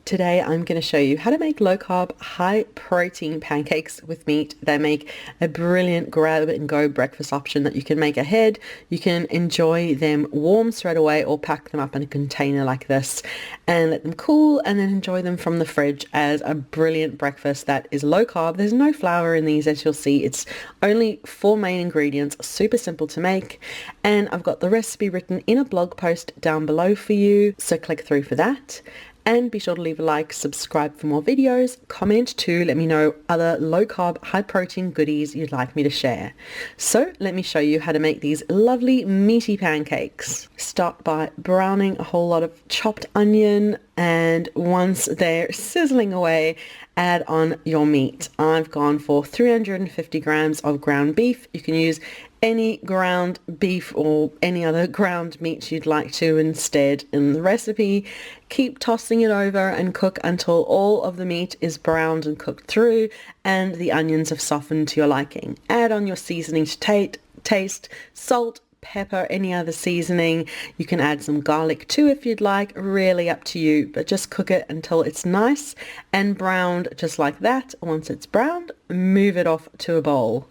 Today I'm going to show you how to make low-carb, high-protein pancakes with meat. They make a brilliant grab-and-go breakfast option that you can make ahead. You can enjoy them warm straight away or pack them up in a container like this and let them cool and then enjoy them from the fridge as a brilliant breakfast that is low-carb. There's no flour in these, as you'll see. It's only 4 main ingredients, super simple to make, and I've got the recipe written in a blog post down below for you, so click through for that. And be sure to leave a like, subscribe for more videos, comment too, let me know other low-carb, high-protein goodies you'd like me to share. So let me show you how to make these lovely meaty pancakes. Start by browning a whole lot of chopped onion, and once they're sizzling away, add on your meat. I've gone for 350 grams of ground beef. You can use any ground beef or any other ground meat you'd like to instead in the recipe. Keep tossing it over and cook until all of the meat is browned and cooked through and the onions have softened to your liking. Add on your seasoning to taste, salt, pepper, any other seasoning. You can add some garlic too if you'd like, really up to you, but just cook it until it's nice and browned just like that. Once it's browned, move it off to a bowl.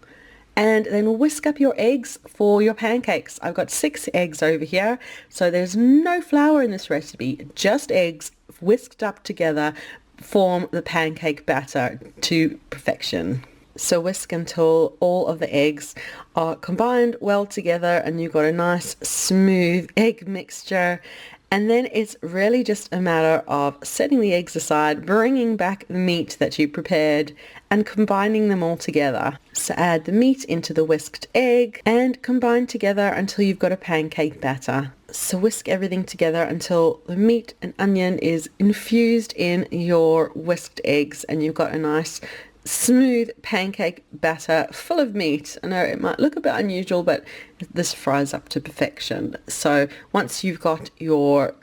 And then whisk up your eggs for your pancakes. I've got 6 eggs over here, so there's no flour in this recipe, just eggs whisked up together form the pancake batter to perfection. So whisk until all of the eggs are combined well together and you've got a nice smooth egg mixture. And then it's really just a matter of setting the eggs aside, bringing back the meat that you prepared and combining them all together. So add the meat into the whisked egg and combine together until you've got a pancake batter. So whisk everything together until the meat and onion is infused in your whisked eggs and you've got a nice smooth pancake batter full of meat. I know it might look a bit unusual, but this fries up to perfection. So once you've got your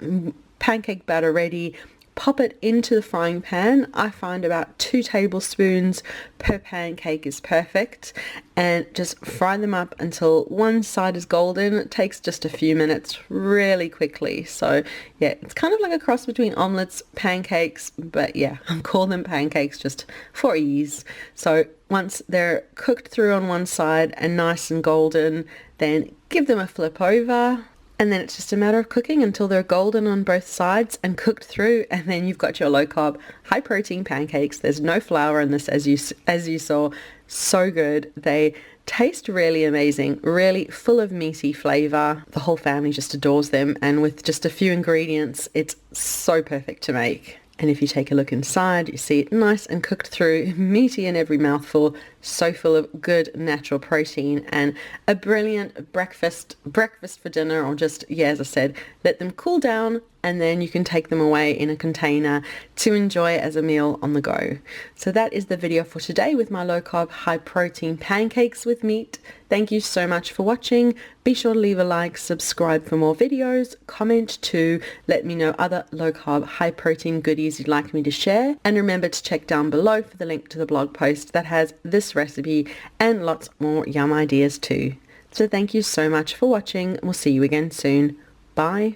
pancake batter ready, pop it into the frying pan. I find about 2 tablespoons per pancake is perfect, and just fry them up until one side is golden. It takes just a few minutes, really quickly. So yeah, it's kind of like a cross between omelets, pancakes, but yeah, I'm calling them pancakes just for ease. So once they're cooked through on one side and nice and golden, then give them a flip over. And then it's just a matter of cooking until they're golden on both sides and cooked through, and then you've got your low-carb, high-protein pancakes. There's no flour in this, as you saw. So good. They taste really amazing, really full of meaty flavor. The whole family just adores them, and with just a few ingredients, it's so perfect to make. And if you take a look inside, you see it nice and cooked through, meaty in every mouthful, so full of good natural protein, and a brilliant breakfast for dinner, or just, yeah, as I said, let them cool down and then you can take them away in a container to enjoy as a meal on the go. So that is the video for today with my low-carb, high-protein pancakes with meat. Thank you so much for watching. Be sure to leave a like, subscribe for more videos, comment too, let me know other low-carb, high-protein goodies you'd like me to share, and remember to check down below for the link to the blog post that has this recipe and lots more yum ideas too. So thank you so much for watching. We'll see you again soon. Bye.